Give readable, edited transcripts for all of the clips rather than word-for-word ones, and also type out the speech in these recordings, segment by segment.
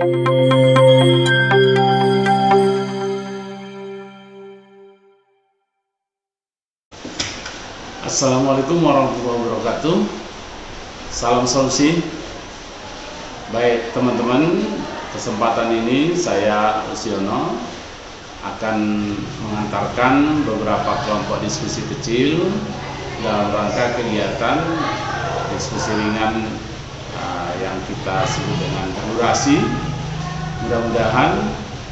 Assalamualaikum warahmatullahi wabarakatuh. Salam solusi. Baik teman-teman, kesempatan ini saya Usiono akan mengantarkan beberapa kelompok diskusi kecil dalam rangka kegiatan diskusi ringan yang kita sebut dengan durasi. Mudah-mudahan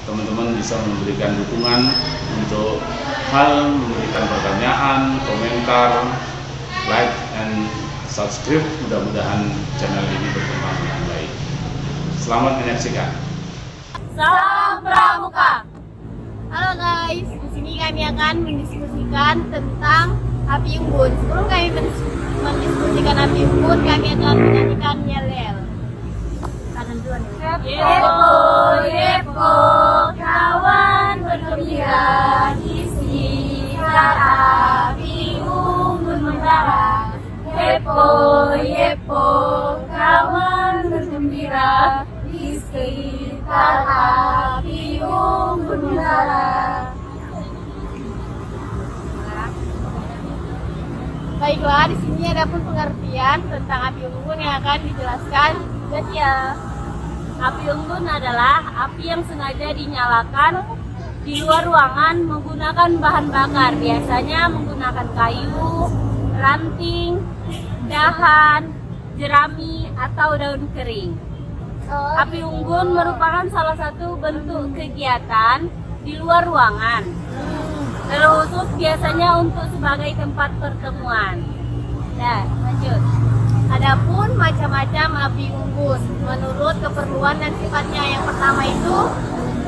teman-teman bisa memberikan dukungan untuk hal memberikan pertanyaan, komentar, like, and subscribe. Mudah-mudahan channel ini berkembang dengan baik. Selamat menyaksikan. Salam Pramuka. Halo guys, di sini kami akan mendiskusikan tentang api unggun. Sebelum kami mendiskusikan api unggun, kami akan menyanyikan Yel-Yel. Kanan duluan. Yepo, yepo, kawan bergembira di sekitar api unggun membara. Yepo, yepo, kawan bergembira di sekitar api unggun membara. Baiklah, di sini ada pun pengertian tentang api unggun yang akan dijelaskan. Jadi ya, api unggun adalah api yang sengaja dinyalakan di luar ruangan menggunakan bahan bakar, biasanya menggunakan kayu, ranting, dahan, jerami, atau daun kering. Api unggun merupakan salah satu bentuk kegiatan di luar ruangan, terkhusus biasanya untuk sebagai tempat pertemuan. Nah, lanjut. Adapun macam-macam api unggun menurut keperluan dan sifatnya. Yang pertama itu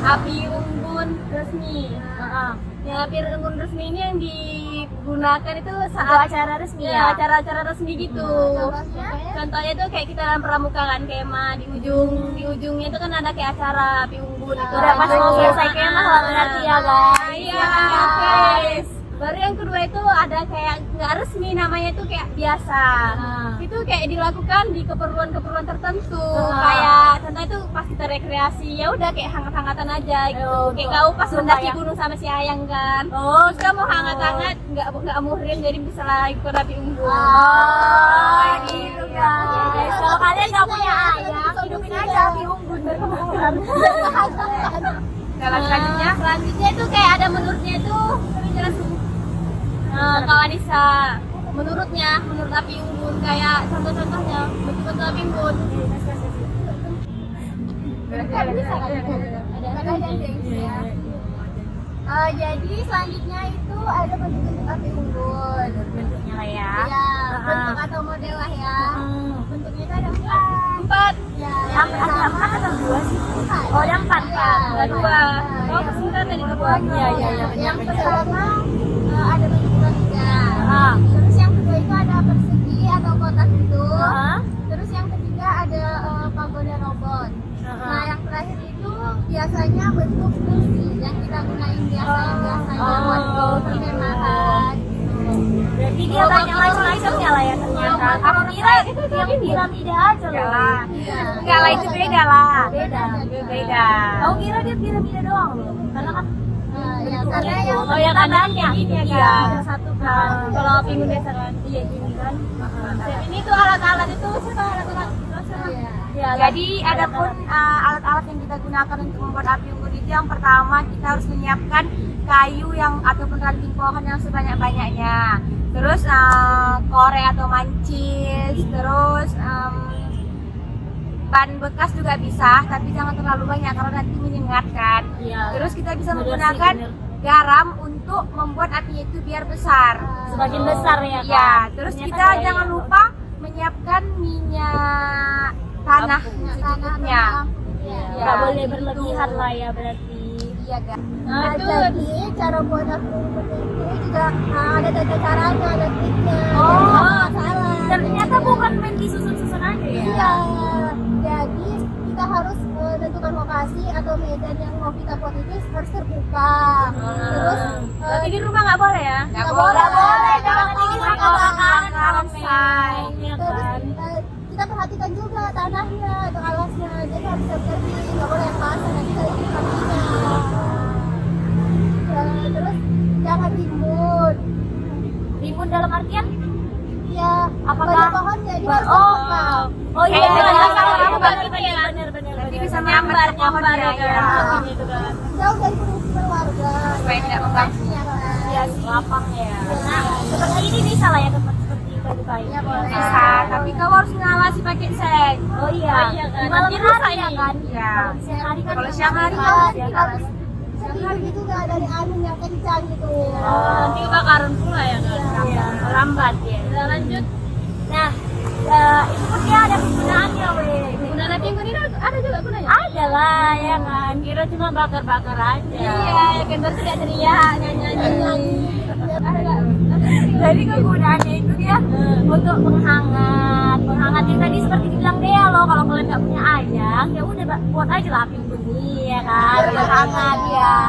api unggun resmi. Yang api unggun resmi ini yang digunakan itu saat acara resmi ya, acara-acara resmi gitu. Contohnya itu kayak kita dalam pramuka kan, kemah di ujungnya itu kan ada kayak acara api unggun itu. Udah pas mau selesai kemah lah berarti ya guys. Iya guys. Baru yang kedua itu ada kayak nggak resmi, namanya itu kayak biasa. Itu kayak dilakukan di keperluan-keperluan tertentu. Kayak contohnya itu pas kita rekreasi, ya udah kayak hangat-hangatan aja gitu. Kayak kau pas mendaki gunung sama si Ayang kan. Terus kamu hangat-hangat, nggak muhrim jadi bisa lagi ikut api unggun. Gitu guys. Kalau kalian nggak punya ayam, hidupin aja api unggun Selanjutnya itu kayak ada menurutnya itu jelas. Kalau Anissa, menurut api unggun kayak contoh-contohnya bentuk-bentuk api unggun. Jadi selanjutnya itu ada bentuk-bentuk api unggun. bentuknya lah ya. Iya, bentuk atau model lah ya. Bentuknya itu ada empat. Ya, Ada empat atau dua sih? Oh, ada empat kan? ada dua. Oh, kesingkatan tadi kedua. Iya. Yang pertama ada bentuk tiga. Terus yang kedua itu ada persegi atau kotak gitu. Terus yang ketiga ada pagoda robot. Nah, yang terakhir itu biasanya bentuk kursi yang kita gunain biasanya buat perkemahan. Berarti dia banyak macam-macamnya lah ya ternyata. Aku kira itu yang piramida aja loh. Enggak lah, itu beda lah. Beda. Aku kira dia piramida doang loh. Karena kan Karena yang kanannya gini ya iya. ada satu kan. Kalau api unggun biasa kan, iya gini kan. Ini tuh alat-alat itu siapa alat-alat? Jadi ada pun alat-alat yang kita gunakan untuk membuat api unggun itu, yang pertama kita harus menyiapkan kayu yang ataupun ranting pohon yang sebanyak-banyaknya. Terus korek atau mancis, terus ban bekas juga bisa, tapi jangan terlalu banyak karena nanti menyengat kan. Terus kita bisa menggunakan garam untuk membuat api itu biar besar. Semakin besar ya. Iya, terus kita jangan lupa menyiapkan minyak tanah secukupnya. Nggak boleh berlebihan lah ya berarti. Iya kan. Nah, jadi cara buat api unggun itu juga ada tata caranya, ada triknya. Salah. Ternyata bukan main disusun-susun aja ya. Iya. Jadi kita harus menentukan lokasi atau medan yang mau kita buat itu harus terbuka. Terus Tapi di rumah nggak boleh ya? Nggak boleh, jangan dingin sama kebakaran selesai. terus kita perhatikan juga tanahnya atau alasnya, jadi harus bersih. nggak boleh yang basah, nanti ada vitaminnya. Terus jangan timbun. Timbun dalam artian? Ya, Apakah pohonnya di Oh iya, benar. benar. Nanti bisa nyambar ya kan. Jauh dari permukiman warga. Supaya tidak mengganggu. Ya, Lapang ya. Nah, seperti ini bisa lah ya tempat seperti kayu-kayu. Ya, boleh. Bisa, tapi kau harus ngawasi pakai seng. Oh iya. kan. Malam Nanti hari ya ini. kan? Iya. Siang hari kan. Kalau siang hari itu nggak dari angin yang kencang gitu. Nanti kebakaran pula ya kan? Iya. Lambat ya. Kita lanjut. Nah, itu pun dia ada kegunaannya weh. Kegunaan api unggun ini ada juga gunanya? Ada lah ya kan. Kira cuma bakar-bakar aja. Iya, ya kan baru tidak teriak nyanyi. Jadi kegunaannya itu dia untuk penghangat. Penghangat yang tadi seperti dibilang Dea loh, kalau kalian nggak punya ayang, ya udah buat aja lah api unggun ya kan, biar hangat ya.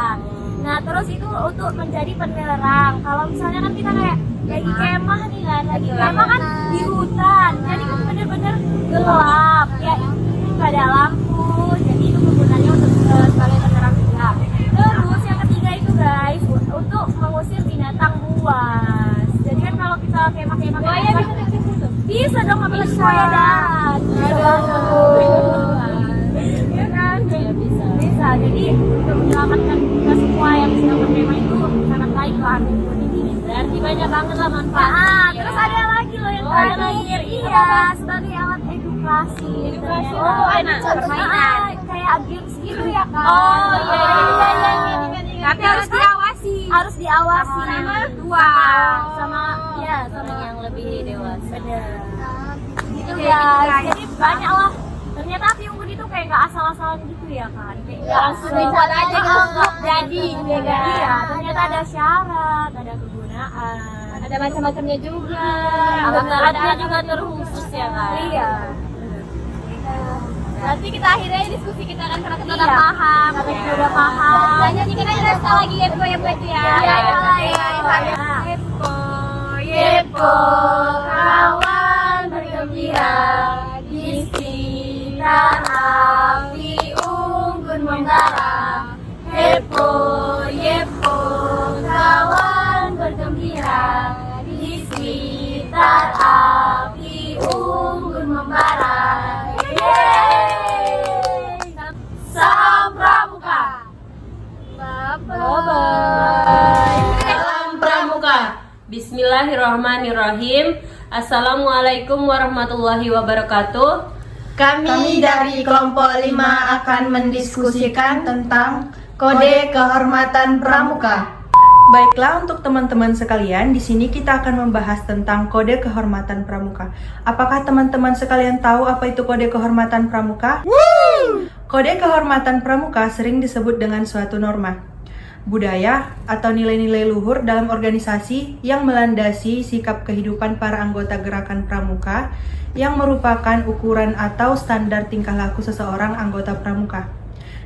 Nah terus itu untuk menjadi penerang. Kalau misalnya kan kita kayak lagi kemah nih kan, lagi kemah kan di hutan, jadi kan bener-bener gelap ya, nggak ada lampu, jadi itu kegunaannya untuk sebagai penerang juga. Terus yang ketiga itu guys, untuk mengusir binatang buas. Jadi kan kalau kita kemah-kemah bisa dong ngambil buaya darat. Ya kan? Bisa. Jadi untuk menyelamatkan kita semua yang sedang berkemah itu sangat baik lah unggun ini. Berarti banyak banget lah manfaat. Terus ada lagi loh yang terakhir. Iya, sebagai alat edukasi. Oh, enak. Permainan. Kayak games gitu ya kan. Oh, iya. Tapi harus diawasi. Harus diawasi. Sama Dua. Sama yang lebih dewasa. Bener. Gitu ya. Jadi banyak lah. Ternyata api unggun itu kayak nggak asal-asalan gitu ya kan. Kayak nggak langsung buat aja gitu. jadi gitu ya kan. Iya. Ternyata ada syarat, ada kegunaan. Ada macam-macamnya juga. Alat-alatnya juga terkhusus ya kan. Iya. Nanti kita akhirnya diskusi kita kan karena kita Iya. udah paham. Karena kita udah paham. Dan nyanyikan aja deh sekali lagi Yepo itu ya. Yepo, kawan bergembira di sekitar api unggun membara. Yepo, kawan bergembira di sekitar api unggun membara. Yeay! Salam Pramuka. Salam Pramuka. Bismillahirrahmanirrahim. Assalamualaikum warahmatullahi wabarakatuh. Kami dari kelompok 5 akan mendiskusikan tentang Kode Kehormatan Pramuka. Baiklah, untuk teman-teman sekalian, di sini kita akan membahas tentang Kode Kehormatan Pramuka. Apakah teman-teman sekalian tahu apa itu Kode Kehormatan Pramuka? Kode Kehormatan Pramuka sering disebut dengan suatu norma, budaya, atau nilai-nilai luhur dalam organisasi yang melandasi sikap kehidupan para anggota gerakan pramuka yang merupakan ukuran atau standar tingkah laku seseorang anggota pramuka.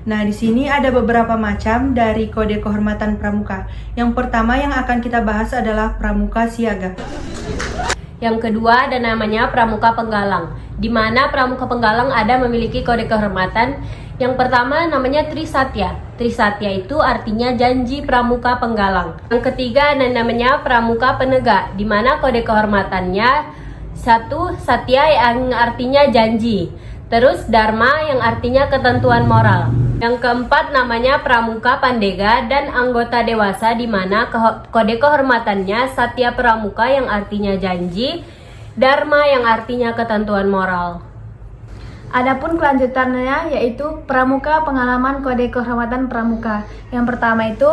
Nah, di sini ada beberapa macam dari Kode Kehormatan Pramuka. Yang pertama yang akan kita bahas adalah Pramuka Siaga. Yang kedua ada namanya Pramuka Penggalang, di mana Pramuka Penggalang ada memiliki kode kehormatan. Yang pertama namanya Trisatya. Trisatya itu artinya janji Pramuka Penggalang. Yang ketiga ada namanya Pramuka Penegak, di mana kode kehormatannya satu Satya yang artinya janji, terus Dharma yang artinya ketentuan moral. Yang keempat namanya Pramuka Pandega dan anggota dewasa, di mana kode kehormatannya Satya Pramuka yang artinya janji, Dharma yang artinya ketentuan moral. Adapun kelanjutannya yaitu Pramuka Pengalaman Kode Kehormatan Pramuka. Yang pertama itu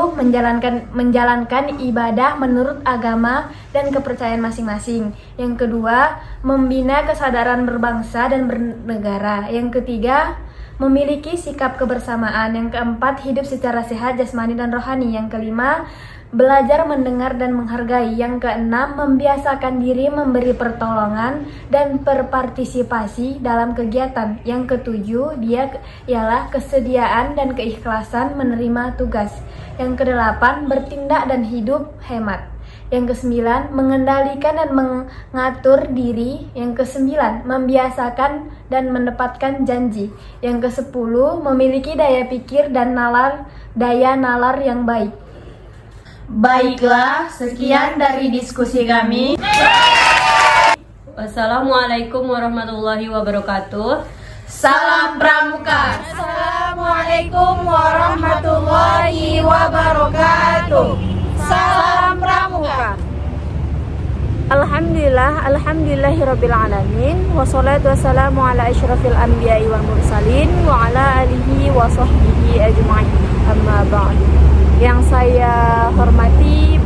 menjalankan ibadah menurut agama dan kepercayaan masing-masing. Yang kedua, membina kesadaran berbangsa dan bernegara. Yang ketiga, memiliki sikap kebersamaan. Yang keempat, hidup secara sehat jasmani dan rohani. Yang kelima, belajar mendengar dan menghargai. Yang keenam, membiasakan diri memberi pertolongan dan berpartisipasi dalam kegiatan. Yang ketujuh, dia ialah kesediaan dan keikhlasan menerima tugas. Yang kedelapan, bertindak dan hidup hemat. Yang kesembilan, mengendalikan dan mengatur diri. Yang kesembilan, membiasakan dan mendapatkan janji. Yang ke-10, memiliki daya pikir dan daya nalar yang baik. Baiklah, sekian dari diskusi kami. Wassalamualaikum warahmatullahi wabarakatuh. Salam Pramuka. Assalamualaikum warahmatullahi wabarakatuh. Salam Pramuka. Alhamdulillahirabbil alamin wassalatu wassalamu ala asyrafil anbiya'i wal mursalin wa ala alihi wa sahbihi ajma'in. Amma ba'du. Yang saya hormati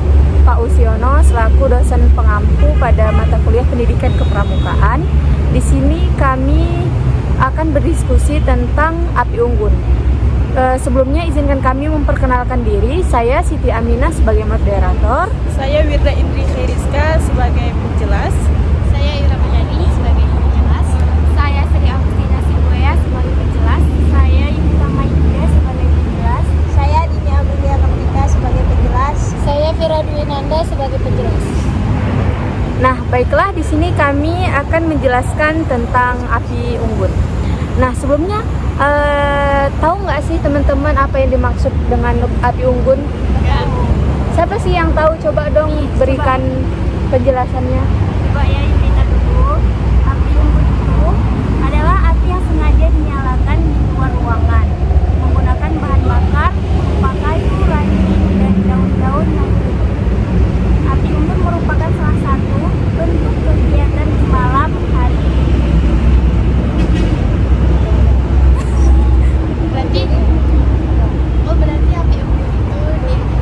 Pak Usiono selaku dosen pengampu pada mata kuliah Pendidikan Kepramukaan. Di sini kami akan berdiskusi tentang api unggun. Sebelumnya izinkan kami memperkenalkan diri. Saya Siti Aminah sebagai moderator. Saya Wirda Indri Khairiska sebagai penjelas. Saya Ira Menjadi sebagai penjelas. Saya Sri Agustina Sibuya sebagai penjelas. Saya Yunita Maida sebagai penjelas. Saya Dini Amelia Kamrika sebagai penjelas. Saya Vira Dwinanda sebagai penjelas. Nah, baiklah, di sini kami akan menjelaskan tentang api unggun. Nah, sebelumnya tahu nggak sih teman-teman apa yang dimaksud dengan api unggun? Siapa sih yang tahu? Coba dong berikan penjelasannya. Coba ya, Yunita dulu. Api unggun itu adalah api yang sengaja dinyalakan di luar ruangan menggunakan bahan bakar berupa kayu, ranting, dan daun-daun yang api unggun merupakan salah satu bentuk kegiatan di malam hari. Berarti api unggun itu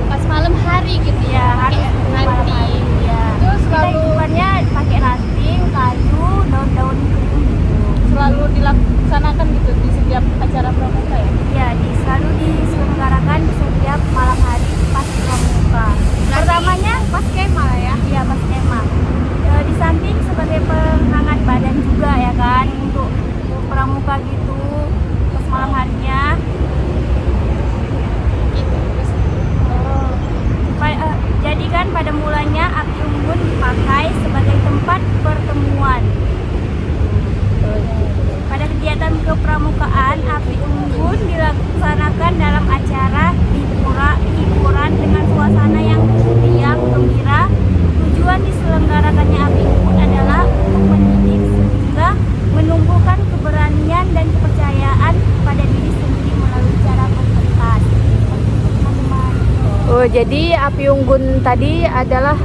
pas malam hari gitu ya, Harus malam hari ya. Terus Kita selalu hiburannya pakai ranting, kayu, daun-daun kering gitu. selalu dilaksanakan gitu di setiap acara pramuka ya. Ya, selalu diselenggarakan di setiap malam hari pas pramuka. Pertamanya Pas kema ya. iya pas kemah. Di samping sebagai penghangat badan juga ya kan, untuk pramuka gitu pas malam harinya. Jadi kan pada mulanya api unggun dipakai sebagai tempat pertemuan. Pada kegiatan kepramukaan, api unggun dilaksanakan dalam acara hiburan dengan suasana yang riang gembira. Tujuan diselenggarakannya api unggun adalah untuk mendidik sehingga menumbuhkan keberanian dan kepercayaan pada diri sendiri melalui cara berpentas. Teman-teman. Oh, jadi api unggun tadi adalah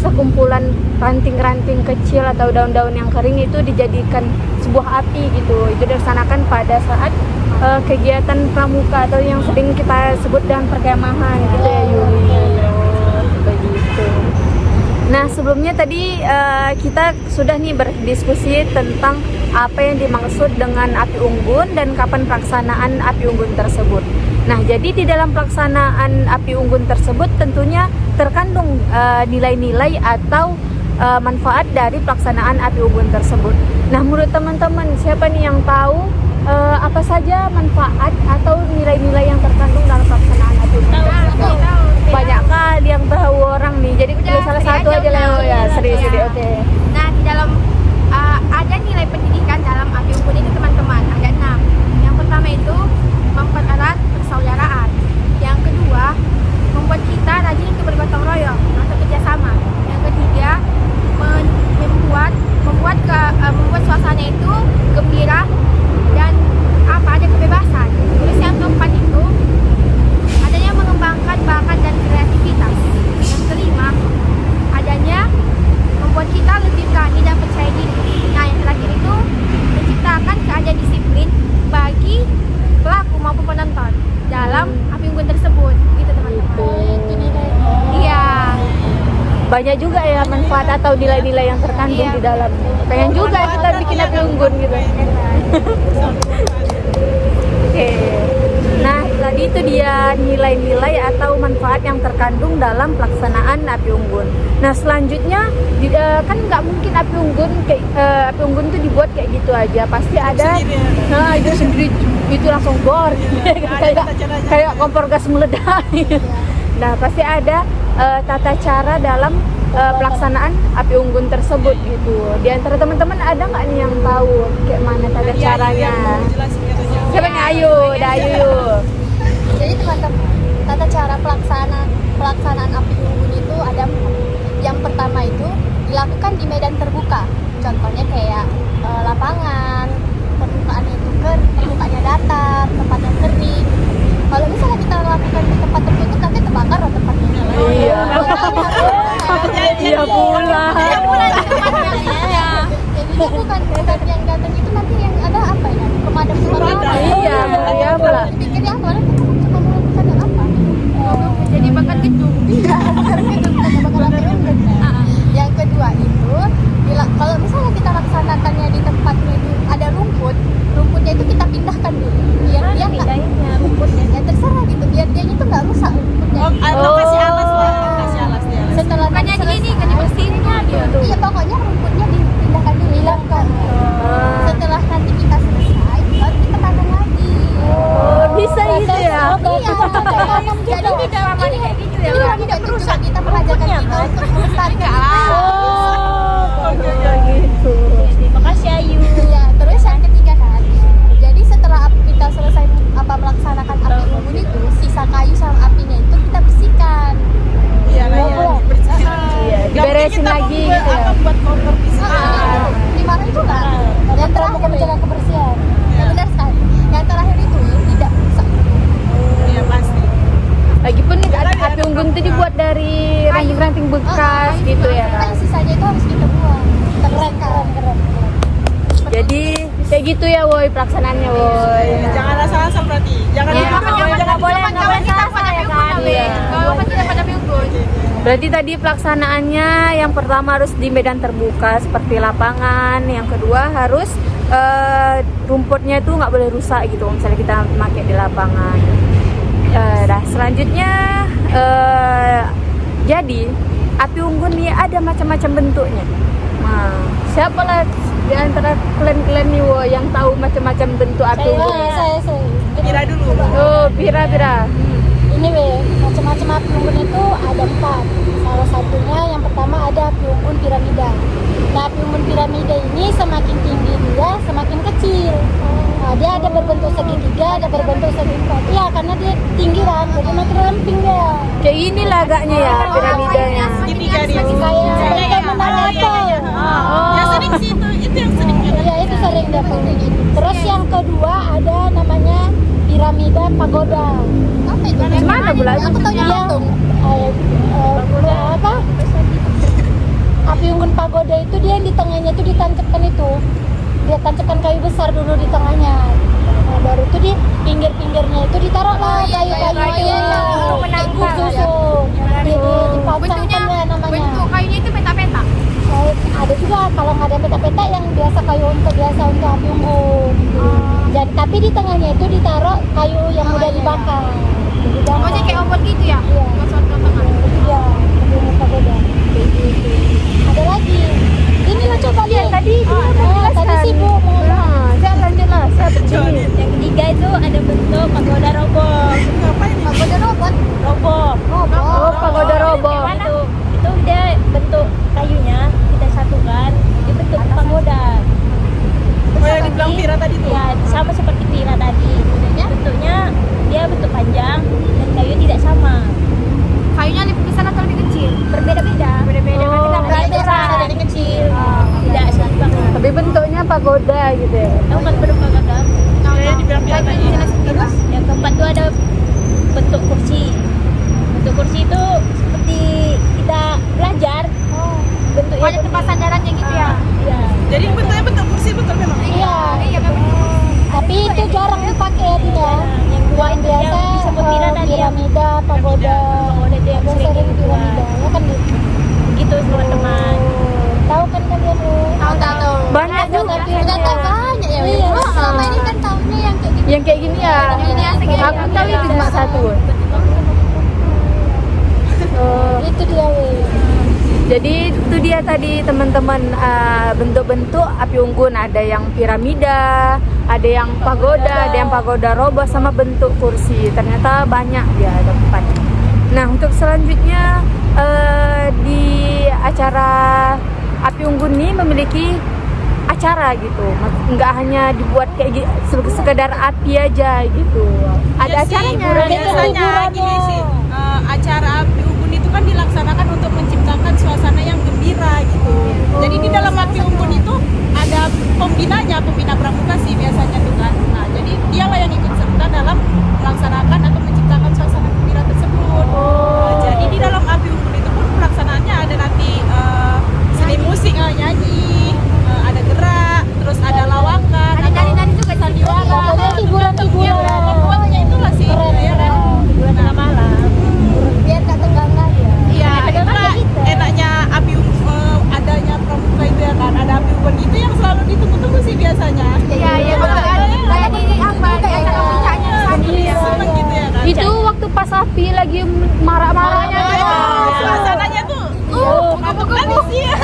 sekumpulan ranting-ranting kecil atau daun-daun yang kering itu dijadikan sebuah api gitu. Itu dilaksanakan pada saat kegiatan pramuka atau yang sering kita sebut dengan perkemahan gitu ya, Yuli. Begitu. Nah, sebelumnya tadi kita sudah nih berdiskusi tentang apa yang dimaksud dengan api unggun dan kapan pelaksanaan api unggun tersebut. Nah, jadi di dalam pelaksanaan api unggun tersebut tentunya terkandung nilai-nilai atau manfaat dari pelaksanaan api unggun tersebut. Nah, menurut teman-teman, siapa nih yang tahu apa saja manfaat atau nilai-nilai yang terkandung dalam pelaksanaan api unggun tersebut? Banyak kali yang tahu orang nih. Jadi salah satu aja Leo ya, serius oke. Nah, di dalam ada nilai pendidikan dalam api unggun itu teman-teman, ada 6. Yang pertama itu mempererat persaudaraan. Yang kedua, membuat kita rajin untuk bergotong royong atau kerjasama. Yang ketiga, membuat suasana itu gembira dan ada kebebasan. Terus yang keempat itu adanya mengembangkan bakat dan kreativitas. Yang kelima, adanya membuat kita lebih berani dan percaya diri. Nah, yang terakhir itu menciptakan keadaan disiplin bagi pelaku maupun penonton dalam api unggun tersebut. Gitu teman-teman. Iya. Banyak juga ya manfaat atau nilai-nilai yang terkandung di dalam. Pengen juga kita bikin api unggun gitu. Oke. Nah, tadi itu dia nilai-nilai atau manfaat yang terkandung dalam pelaksanaan api unggun. Nah, selanjutnya kan nggak mungkin api unggun itu dibuat kayak gitu aja. Pasti ada itu sendiri itu langsung bor kayak kompor gas meledak. Nah, pasti ada tata cara dalam pelaksanaan api unggun tersebut gitu. Di antara teman-teman ada nggak nih yang tahu kayak mana tata caranya? Siapa nih? Ayu, dah Ayu yuk. Jadi teman-teman, tata cara pelaksanaan api unggun itu ada yang pertama itu dilakukan di medan terbuka. Contohnya kayak lapangan, permukaannya itu permukaannya datar, tempatnya kering. Kalau misalnya kita lakukan di tempat tertutup nanti terbakar loh tempatnya. Iya. Iya pula. Iya pula di tempatnya. Iya. Jadi bukan yang datang itu nanti yang ada apa ya? Pemadam kebakaran. Iya, iya pula. Pikirnya apa? Kita cuma melakukan yang apa? Jadi bakar gedung. Iya, bakar gedung, bukan bakar api unggun. Yang kedua itu, kalau misalnya kita laksanakannya di tempatnya itu ada rumputnya itu kita pindahkan dulu. Biar dia nggak rumputnya, ya terserah gitu. Biar dia itu nggak rusak rumputnya. Kasih alas lah, kasih alas dia. Setelah Bukannya selesai, gini kan dibersihinnya gitu. iya pokoknya rumputnya dipindahkan dulu, hilangkan. Setelah nanti kita selesai, baru kita tanam lagi. Oh, bisa gitu ya. Iya, tanam juga. Jadi tidak kayak gitu ya. Iya, tidak merusak. Kita mengajarkan kita untuk melestarikan. Gitu. Makasih Ayu. Iya, terus yang ketiga kan. Jadi setelah kita selesai melaksanakan api unggun itu, sisa kayu sama apinya itu kita bersihkan. Iya, nah ya, dibersihin. Iya, diberesin lagi gitu ya. Akan buat kotor pisan. Dimana itu kan? Yang terakhir menjaga kebersihan. Ya benar sekali. Yang terakhir itu tidak rusak. Iya pasti. Lagipun api unggun itu dibuat dari ranting-ranting bekas gitu ya kan. Makanya sisanya itu harus kita buang. Kita bersihkan. Jadi kayak gitu ya woi pelaksanaannya woi. Jangan asal-asal berarti. Jangan Iya. jangan boleh salah ya kan. Iya. Berarti tadi pelaksanaannya yang pertama harus di medan terbuka seperti lapangan, yang kedua harus rumputnya itu nggak boleh rusak gitu misalnya kita pakai di lapangan. Selanjutnya jadi api unggun nih ada macam-macam bentuknya. Nah, siapa lah di antara kalian nih wo yang tahu macam-macam bentuk api unggun? Saya. Kira dulu. Oh, Pira. Ini macam-macam api unggun itu ada 4. Salah satunya yang pertama ada api unggun piramida. Nah, api unggun piramida ini semakin tinggi dia semakin kecil. Nah, dia ada berbentuk segitiga, ada berbentuk segi empat. Iya, karena dia tinggi kan, jadi makin ramping dia. Kayak gini lah agaknya ya piramidanya. Segitiga dia. Kayak menara apa? Yang sering sih itu yang sering. Iya, itu sering dia pakai. Terus yang kedua ada namanya piramida pagoda. Apa itu? Gimana pula? Aku tahu yang patung. Apa? Api unggun pagoda itu dia yang di tengahnya itu ditancapkan itu. Dia tancapkan kayu besar dulu di tengahnya. Nah, baru itu di pinggir-pinggirnya itu ditaruh lah kayu-kayu itu menangkap susun. Dipacangkan ya namanya. Bentuk kayunya itu peta-peta. Ada juga kalau nggak ada peta-peta yang biasa kayu biasa untuk api unggun. Jadi tapi di tengahnya itu ditaruh kayu yang udah dibakar. Oh, jadi kayak obor gitu ya? Iya. Masuk ke tengah. Iya, api unggun pagoda. Ada lagi. Ini lo coba lihat tadi. Tadi sibuk mau ngomong. Saya lanjutlah, saya begini. Yang ketiga itu ada bentuk pagoda robot. Pagoda robot. Robot. Oh, pagoda robot. Itu dia bentuk kayunya kita satukan di bentuk pagoda. Oh yang dibilang Vira tadi tuh. Ya, sama seperti Vira tadi. Bentuknya dia bentuk panjang dan kayu tidak sama. Kayunya lebih besar atau lebih kecil? Berbeda-beda. Berbeda Oh. karena peraturan dari kecil. Tidak seimbang. Tapi bentuknya pagoda gitu ya. Tahu kan bentuk pagoda? Saya dibilang Vira tadi. Terus yang keempat itu ada bentuk kursi. Bentuk kursi itu seperti kita belajar. Bentuknya Ada tempat sandarannya gitu ya? Iya. Jadi bentuknya bentuk kursi betul memang. Iya. Tapi itu jarang dipakai ya dia. Yang dua itu Biasa yang disebut Vira tadi yang piramida, pagoda. pagoda itu yang sering Sering dibuat. piramida. Ya kan gitu. Gitu teman-teman. Tahu kan kalian? Tahu. Banyak juga. Udah tahu banyak ya. Iya. Selama ini kan tahunya yang kayak gitu. Yang kayak gini ya. Aku tahu itu cuma satu. Itu dia weh. Jadi itu dia tadi teman-teman bentuk-bentuk api unggun, ada yang piramida, ada yang pagoda, ada yang pagoda robot sama bentuk kursi. Ternyata banyak dia ada 4. Nah, untuk selanjutnya di acara Api Unggun ini memiliki acara gitu, nggak hanya dibuat kayak sekedar api aja gitu. Ada acaranya. Biasanya gini sih, acara Api Unggun itu kan dilaksanakan untuk menciptakan suasana yang gembira gitu. Jadi di dalam Api Unggun itu ada pembina pramuka sih biasanya tuh kan. Nah, jadi dialah yang ikut serta dalam melaksanakan atau menciptakan suasana gembira tersebut. Jadi di dalam Api Unggun itu pun pelaksanaannya ada nanti seni musik, nyanyi, ada gerak, terus ada lawakan, ada nari-nari juga, sandiwara, hiburan-hiburan. Pokoknya itulah sih, ya kan. Hiburan malam. Biar tak tegang lagi ya. Iya, itulah enaknya Api Unggun, adanya pramuka itu ya kan. Ada Api Unggun itu yang selalu ditunggu-tunggu sih biasanya. Iya, kayak di apa? Di acara puncaknya Seneng gitu ya kan. Itu waktu pas api lagi marah-marahnya. Suasananya tuh, mabuk-mabuk sih ya.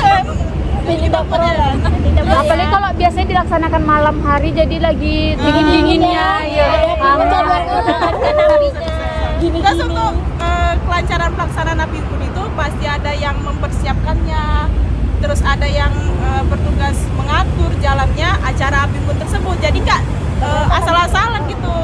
Apalagi kalau biasanya dilaksanakan malam hari, jadi lagi dingin-dinginnya. Terus untuk kelancaran pelaksanaan Api Unggun itu pasti ada yang mempersiapkannya, terus ada yang bertugas mengatur jalannya acara Api Unggun tersebut. Jadi nggak asal-asalan gitu,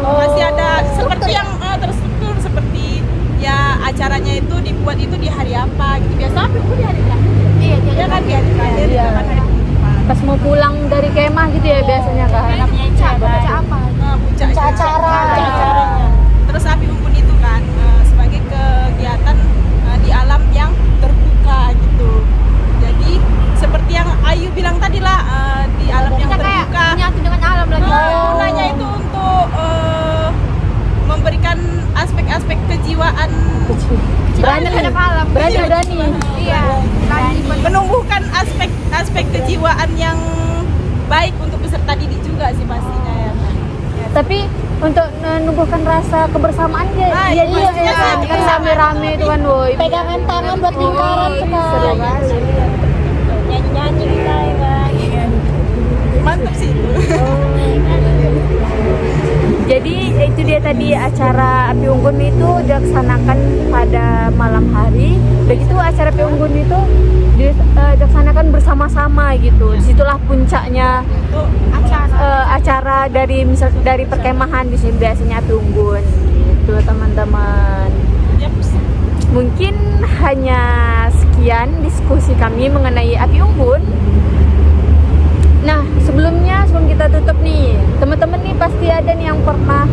pasti ada seperti yang terstruktur, seperti ya acaranya itu dibuat itu di hari apa gitu. Biasa Api Unggun di hari apa? Iya kan, di hari terakhir gitu kan, hari penutupan. Pas mau pulang dari kemah gitu ya biasanya kan. puncak apa? Puncak acaranya. Terus Api Unggun itu kan sebagai kegiatan di alam yang terbuka gitu. Jadi seperti yang Ayu bilang tadi lah, di alam yang terbuka. Menyatu dengan alam lagi. Gunanya itu untuk memberikan aspek-aspek kejiwaan, Berani terhadap alam. Berani. Iya. menumbuhkan aspek kejiwaan yang baik untuk peserta didik juga sih pastinya ya. Tapi untuk menumbuhkan rasa kebersamaan iya, kan rame-rame itu kan, woy. Pegangan tangan buat lingkaran Seru banget. Nyanyi-nyanyi kita ya kan. Mantap sih itu. Jadi itu dia tadi acara Api Unggun itu dilaksanakan pada malam hari. Begitu acara Api Unggun itu dilaksanakan bersama-sama gitu. Disitulah puncaknya acara dari perkemahan di sini biasanya Api Unggun gitu, teman-teman. Mungkin hanya sekian diskusi kami mengenai Api Unggun. Nah, sebelum kita tutup nih, teman-teman nih pasti ada nih yang pernah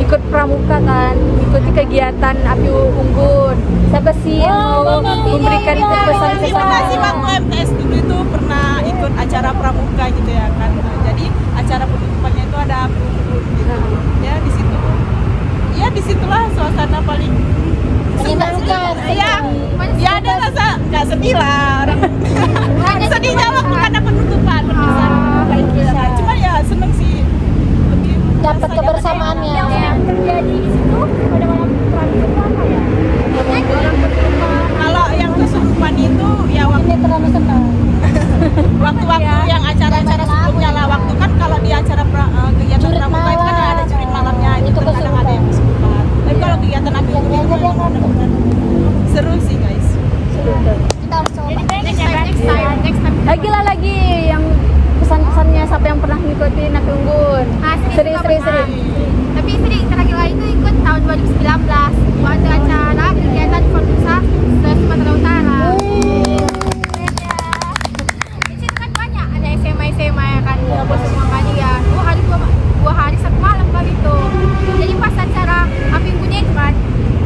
ikut pramuka kan, ikuti kegiatan Api Unggun. Siapa sih yang mau memberikan pesan-pesan? Pernah sih waktu MTS dulu itu pernah ikut acara pramuka gitu ya kan. Jadi acara penutupannya itu ada Api Unggun gitu. Ya di situ, ya disitulah suasana paling menyenangkan. Ya ada rasa nggak sedih lah orang. Sedihnya waktu ada penutupan perpisahan. Cuma ya seneng sih. Dapat kebersamaannya. Yang terjadi di situ pada malam pramuka apa ya? Kalau yang kesurupan itu ya waktu Terlalu senang. waktu-waktu yang acara-acara sebelumnya lah. Waktu kan kalau di acara kegiatan Jurit pramuka itu kan malam. ada jurit malamnya, Itu itu kadang ada yang kesurupan. Tapi kalau kegiatan Api Unggun itu benar-benar seru sih guys. Kita harus coba. Next time. Lagi yang pesan-pesannya siapa yang pernah ngikutin Api Unggun? Seri. Tapi terakhir lagi itu ikut tahun 2019 buat acara kegiatan Fornusa Sumatera Utara. Di situ kan banyak, ada SMA ya kan, semua kali ya. 2 hari 1 malam kali itu. Jadi pas acara Api Unggunnya itu kan,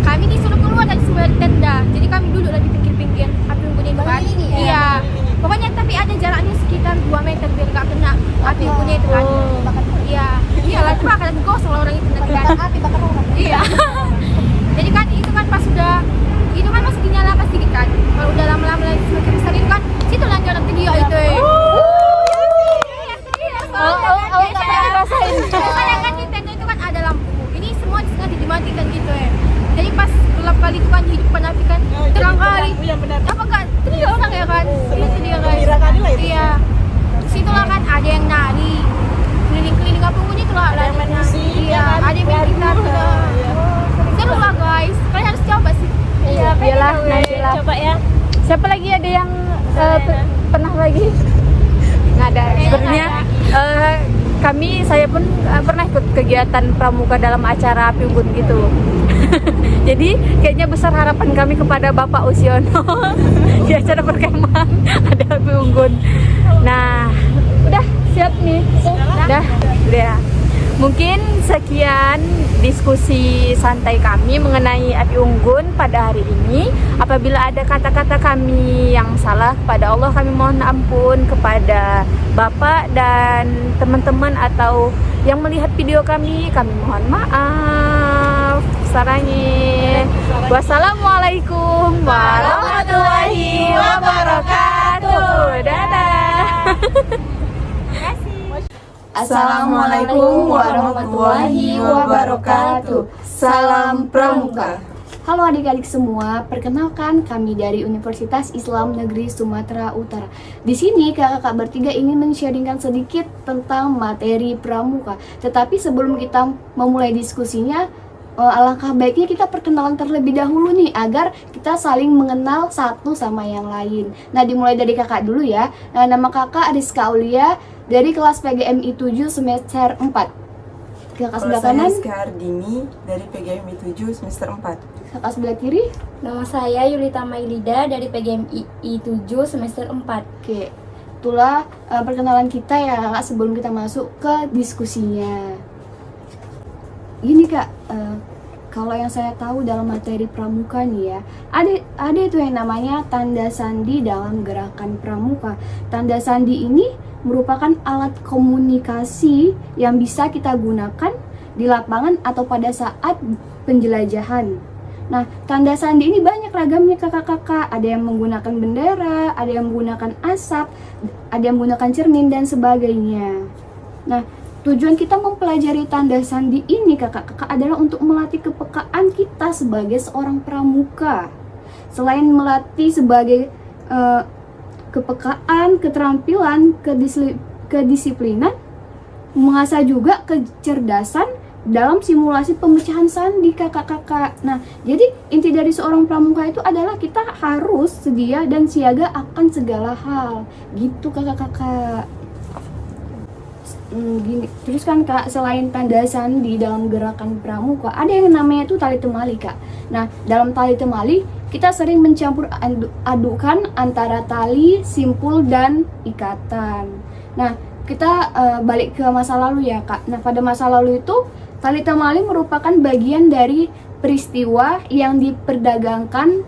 kami disuruh keluar dari sebuah tenda. Jadi kami duduk di pinggir-pinggir Api Unggunnya itu kan. Iya. Pokoknya tapi ada jaraknya sekitar 2 meter biar gak kena Api Unggunnya itu kan. Iyalah, cuma akan gosong orang itu nanti kan. Api bakar orang. Iya. Jadi kan itu kan pas sudah itu kan masih dinyalakan sedikit kan. Kalau udah lama-lama semakin besar itu kan situ lanjut orang video itu. Iya, serius. Rasain. Makanya kan di tenda itu kan ada lampu. Ini semua sengaja dimatikan gitu ya. Jadi pas gelap kali itu kan di depan api kan terang kali. Iya benar. Apa kan? Trio orang ya kan? Itu dia guys. Gembira kali lah itu. Iya. Situlah kan ada yang nari. Keliling-keliling Api Unggunnya itu lah. Ada yang main musik, Iya, ya kan? ada yang main gitar. Seru lah guys. Kalian harus coba sih. Siapa lagi ada yang pernah lagi? Nggak ada. Sebenarnya saya pun pernah ikut kegiatan pramuka dalam acara api unggun gitu. Jadi kayaknya besar harapan kami kepada Bapak Usiono di acara perkemahan ada api unggun. Nah, udah siap nih. Udah. Mungkin sekian diskusi santai kami mengenai api unggun pada hari ini. Apabila ada kata-kata kami yang salah, kepada Allah kami mohon ampun, kepada Bapak dan teman-teman atau yang melihat video kami mohon maaf. Sarangnya. Wassalamualaikum warahmatullahi wabarakatuh. Dadah. Assalamualaikum warahmatullahi wabarakatuh. Salam Pramuka. Halo adik-adik semua, perkenalkan kami dari Universitas Islam Negeri Sumatera Utara. Di sini kakak-kakak bertiga ingin men-sharingkan sedikit tentang materi pramuka. Tetapi sebelum kita memulai diskusinya, alangkah baiknya kita perkenalan terlebih dahulu nih, agar kita saling mengenal satu sama yang lain. Nah, dimulai dari kakak dulu ya. Nah, nama kakak Ariska Aulia dari kelas PGMI 7 semester 4. Kakak sebelah kanan Rizka Ardini dari PGMI 7 semester 4. Kakak sebelah kiri. Nama saya Yulita Mailida dari PGMI 7 semester 4. Oke, itulah perkenalan kita ya kakak sebelum kita masuk ke diskusinya. Gini kak, kalau yang saya tahu dalam materi pramuka nih ya, ada itu yang namanya tanda sandi dalam gerakan pramuka. Tanda sandi ini merupakan alat komunikasi yang bisa kita gunakan di lapangan atau pada saat penjelajahan. Nah, tanda sandi ini banyak ragamnya kakak-kakak. Ada yang menggunakan bendera, ada yang menggunakan asap, ada yang menggunakan cermin dan sebagainya. Nah, tujuan kita mempelajari tanda sandi ini kakak-kakak adalah untuk melatih kepekaan kita sebagai seorang pramuka. Selain melatih sebagai kepekaan, keterampilan, kedisiplinan, mengasah juga kecerdasan dalam simulasi pemecahan sandi kakak-kakak. Nah, jadi inti dari seorang pramuka itu adalah kita harus sedia dan siaga akan segala hal. Gitu kakak-kakak. Gini, terus kan kak, selain tanda sandi dalam gerakan pramuka, ada yang namanya itu tali temali kak. Nah, dalam tali temali kita sering mencampur adukan antara tali, simpul, dan ikatan. Nah, kita balik ke masa lalu ya kak. Nah, pada masa lalu itu tali temali merupakan bagian dari peristiwa yang diperdagangkan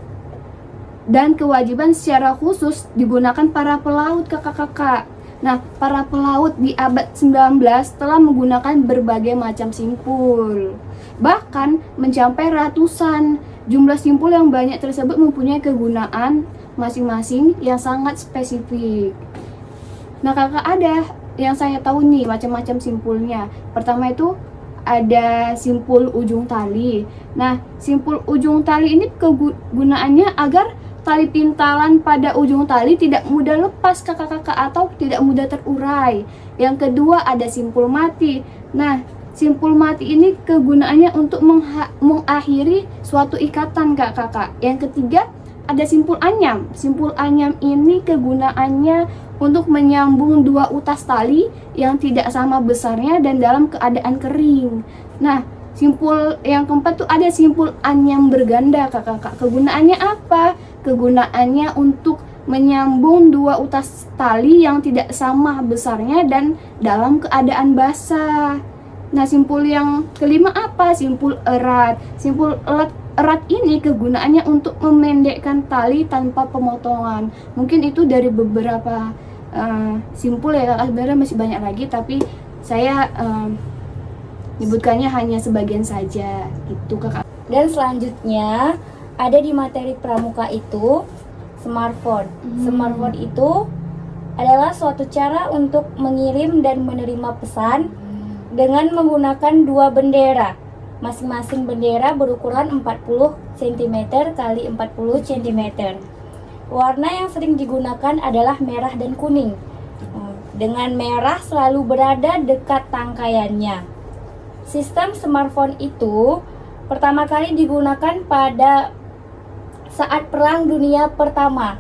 dan kewajiban secara khusus digunakan para pelaut kakak-kakak. Nah, para pelaut di abad 19 telah menggunakan berbagai macam simpul. Bahkan mencapai ratusan. Jumlah simpul yang banyak tersebut mempunyai kegunaan masing-masing yang sangat spesifik. Nah, kakak ada yang saya tahu nih macam-macam simpulnya. Pertama itu ada simpul ujung tali. Nah, simpul ujung tali ini kegunaannya agar tali pintalan pada ujung tali tidak mudah lepas kakak-kakak atau tidak mudah terurai. Yang kedua ada simpul mati. Nah, simpul mati ini kegunaannya untuk mengakhiri suatu ikatan kakak-kakak. Yang ketiga ada simpul anyam. Simpul anyam ini kegunaannya untuk menyambung dua utas tali yang tidak sama besarnya dan dalam keadaan kering. Nah, simpul yang keempat tuh ada simpul anyam berganda kakak-kakak. Kegunaannya apa? Kegunaannya untuk menyambung dua utas tali yang tidak sama besarnya dan dalam keadaan basah. Nah, simpul yang kelima apa? Simpul erat. Simpul erat ini kegunaannya untuk memendekkan tali tanpa pemotongan. Mungkin itu dari beberapa simpul ya kakak, sebenarnya masih banyak lagi tapi saya menyebutkannya hanya sebagian saja gitu kakak. Dan selanjutnya ada di materi pramuka itu smartphone. Smartphone itu adalah suatu cara untuk mengirim dan menerima pesan dengan menggunakan dua bendera. Masing-masing bendera berukuran 40 cm x 40 cm. Warna yang sering digunakan adalah merah dan kuning. Dengan merah selalu berada dekat tangkaiannya. Sistem smartphone itu pertama kali digunakan pada saat Perang Dunia Pertama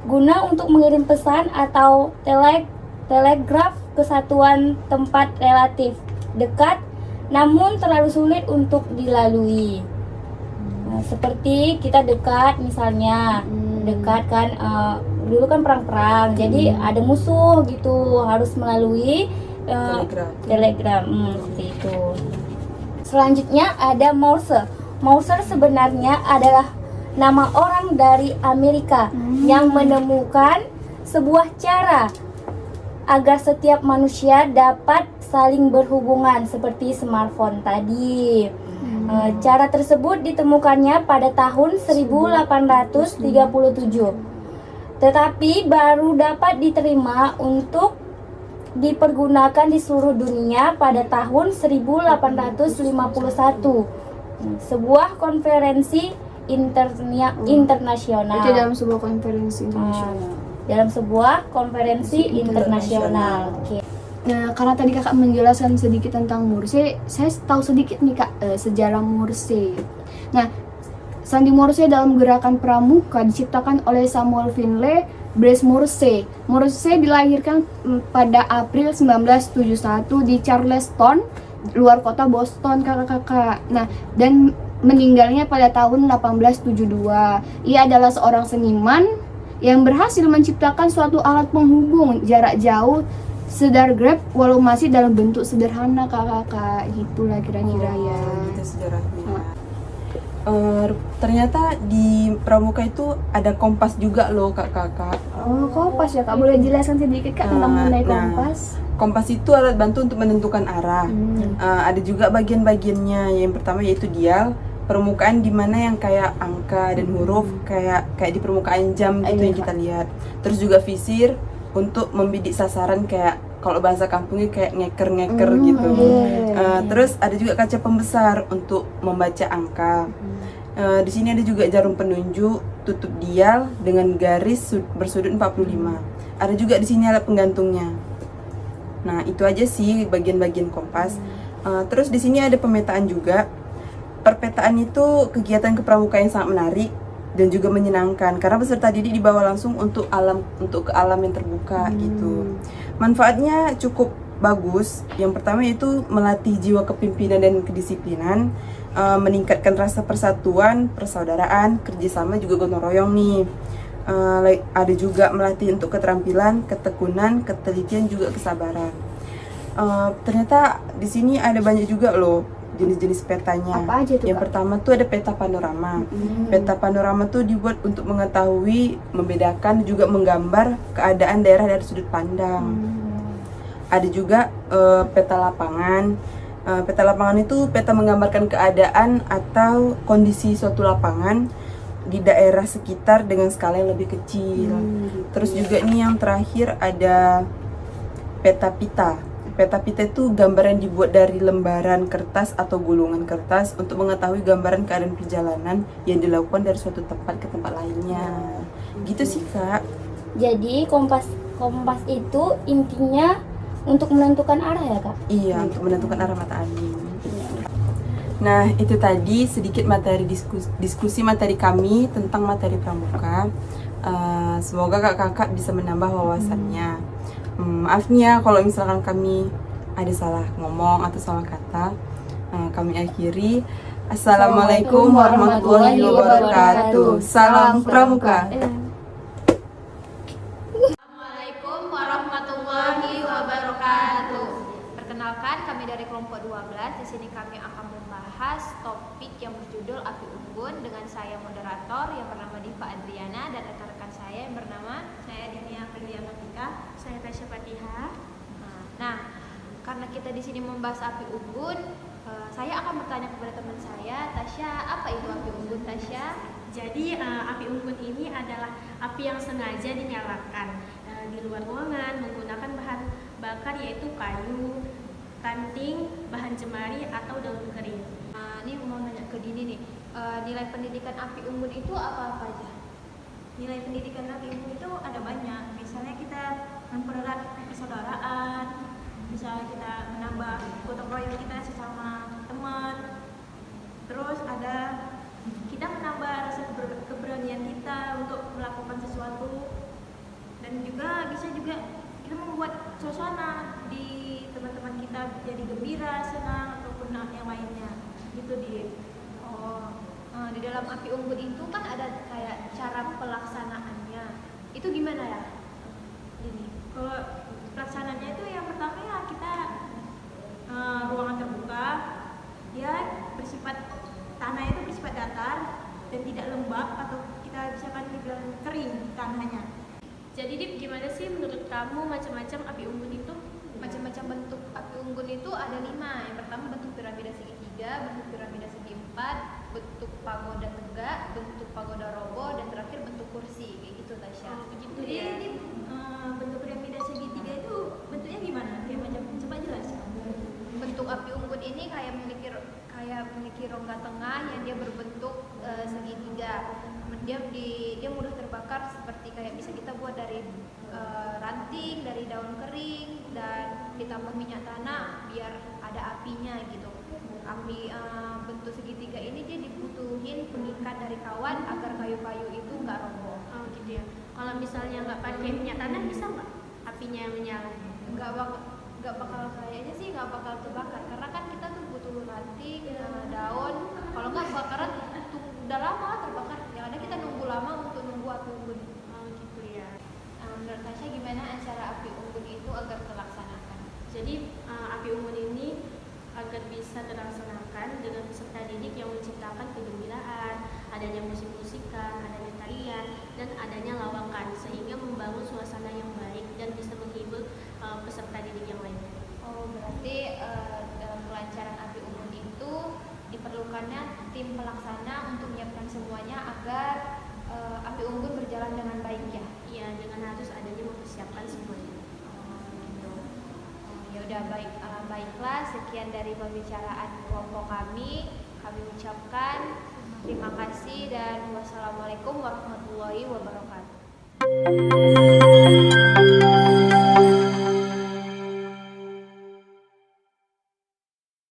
guna untuk mengirim pesan atau telegraf ke satuan tempat relatif dekat namun terlalu sulit untuk dilalui. Nah, seperti kita dekat misalnya, dekat kan dulu kan perang-perang, jadi ada musuh gitu, harus melalui telegram seperti itu. Selanjutnya ada Morse. Morse sebenarnya adalah nama orang dari Amerika yang menemukan sebuah cara agar setiap manusia dapat saling berhubungan seperti smartphone tadi. Cara tersebut ditemukannya pada tahun 1837. Tetapi baru dapat diterima untuk dipergunakan di seluruh dunia pada tahun 1851. Sebuah konferensi internasional. Itu dalam sebuah konferensi internasional. Dalam sebuah konferensi internasional. Oke. Nah, karena tadi kakak menjelaskan sedikit tentang Morse, saya tahu sedikit nih kak sejarah Morse. Nah, sandi Morse dalam gerakan pramuka diciptakan oleh Samuel Finley Breese Morse. Morse dilahirkan pada April 1971 di Charleston, luar kota Boston, kakak-kakak. Nah, dan meninggalnya pada tahun 1872. Ia adalah seorang seniman yang berhasil menciptakan suatu alat penghubung jarak jauh sedargraf walau masih dalam bentuk sederhana, kakak-kakak. Gitulah kira-kira ya. Gitu sejarahnya. Ternyata di pramuka itu ada kompas juga loh kakak-kakak. Oh, kompas ya kak, boleh jelaskan sedikit kak tentang mengenai kompas? Kompas itu alat bantu untuk menentukan arah. Ada juga bagian-bagiannya. Yang pertama yaitu dial, permukaan di mana yang kayak angka dan huruf kayak di permukaan jam gitu yang kita lihat. Terus juga visir untuk membidik sasaran, kayak kalau bahasa kampungnya kayak ngeker gitu. Terus ada juga kaca pembesar untuk membaca angka. Di sini ada juga jarum penunjuk, tutup dial dengan garis bersudut 45. Ada juga di sini alat penggantungnya. Nah, itu aja sih bagian-bagian kompas. Terus di sini ada pemetaan juga. Perpetaan itu kegiatan kepramukaan yang sangat menarik dan juga menyenangkan karena peserta didik dibawa langsung untuk ke alam yang terbuka gitu. Manfaatnya cukup bagus. Yang pertama yaitu melatih jiwa kepemimpinan dan kedisiplinan, meningkatkan rasa persatuan, persaudaraan, kerjasama juga gotong royong nih. Ada juga melatih untuk keterampilan, ketekunan, ketelitian juga kesabaran. Ternyata di sini ada banyak juga loh jenis-jenis petanya. Apa aja tuh, yang Kak? pertama tuh ada peta panorama. Peta panorama tuh dibuat untuk mengetahui, membedakan, juga menggambar keadaan daerah dari sudut pandang. Ada juga peta lapangan. Peta lapangan itu peta menggambarkan keadaan atau kondisi suatu lapangan di daerah sekitar dengan skala yang lebih kecil. Terus juga nih yang terakhir ada peta pita. Peta pita itu gambaran dibuat dari lembaran kertas atau gulungan kertas untuk mengetahui gambaran keadaan perjalanan yang dilakukan dari suatu tempat ke tempat lainnya. Gitu sih kak. Jadi kompas itu intinya untuk menentukan arah ya kak? Iya, untuk menentukan arah mata angin. Nah, itu tadi sedikit materi diskusi materi kami tentang materi pramuka. Semoga kakak-kakak bisa menambah wawasannya. Maaf nih ya kalau misalkan kami ada salah ngomong atau salah kata. Kami akhiri. Assalamualaikum warahmatullahi wabarakatuh. Salam pramuka. Assalamualaikum warahmatullahi wabarakatuh. Perkenalkan, kami dari kelompok 12. Di sini kami akan membahas topik yang berjudul Api Unggun dengan saya moderator yang bernama Diva Adriana dan rekan-rekan saya yang bernama saya Dinia Aprilia Tika, saya Tasya Fatihah. Nah, karena kita di sini membahas api unggun, saya akan bertanya kepada teman saya, Tasya, apa itu api unggun, Tasya? Jadi api unggun ini adalah api yang sengaja dinyalakan di luar ruangan menggunakan bahan bakar yaitu kayu, ranting, bahan cemari atau daun kering. Ini mau nanya ke Dini nih, nilai pendidikan api unggun itu apa-apa aja? Nilai pendidikan api unggun itu ada banyak. Misalnya kita mempererat persaudaraan, misalnya kita menambah gotong royong kita sesama teman. Terus ada kita menambah rasa keberanian kita untuk melakukan sesuatu. senang ataupun yang lainnya gitu di. Di dalam api unggun itu kan ada kayak cara pelaksanaannya. Itu gimana ya? Ini. Kalau pelaksanaannya itu yang pertama ya kita ruangan terbuka, ya bersifat tanah itu bersifat datar dan tidak lembab atau kita bisa kan dibilang kering tanahnya. Jadi Dip, gimana sih menurut kamu macam-macam api unggun itu? Macam-macam bentuk api unggun itu ada 5. Yang pertama bentuk piramida segitiga, bentuk piramida segi 4, bentuk pagoda tegak, bentuk pagoda roboh, dan terakhir bentuk kursi. Kayak gitu Tasya. Begitu ya. Jadi bentuk piramida segitiga itu bentuknya gimana? Kayak macam coba jelaskan. Bentuk api unggun ini kayak memiliki rongga tengah yang dia berbentuk segitiga. Dia mudah terbakar seperti kayak bisa kita buat dari ranting, dari daun kering, dan ditambah minyak tanah biar ada apinya gitu. Api bentuk segitiga ini dia dibutuhin pengikat dari kawan agar kayu-kayu itu nggak roboh. Oh gitu ya. Kalau misalnya nggak pakai minyak tanah bisa nggak apinya yang menyala? Nggak bakal kayaknya sih nggak bakal terbakar karena kan kita tuh butuh ranting, daun. Kalau nggak bakaran udah lama terbakar. Yang ada kita nunggu lama untuk nunggu api unggun. Oh gitu ya. Menurut Tasya gimana acara api unggun itu agar terlaksanakan? Jadi api unggun ini agar bisa terlaksanakan dengan peserta didik yang menciptakan kegembiraan, adanya musik-musikan, adanya tarian, dan adanya lawakan sehingga membangun suasana yang baik dan bisa menghibur peserta didik yang lainnya. Oh berarti dalam pelancaran api unggun itu diperlukannya tim pelaksana untuk menyiapkan semuanya agar api unggun berjalan dengan baik ya? Iya, dengan harus adanya mempersiapkan semuanya. Ya udah baiklah, sekian dari pembicaraan kelompok kami ucapkan terima kasih dan wassalamualaikum warahmatullahi wabarakatuh.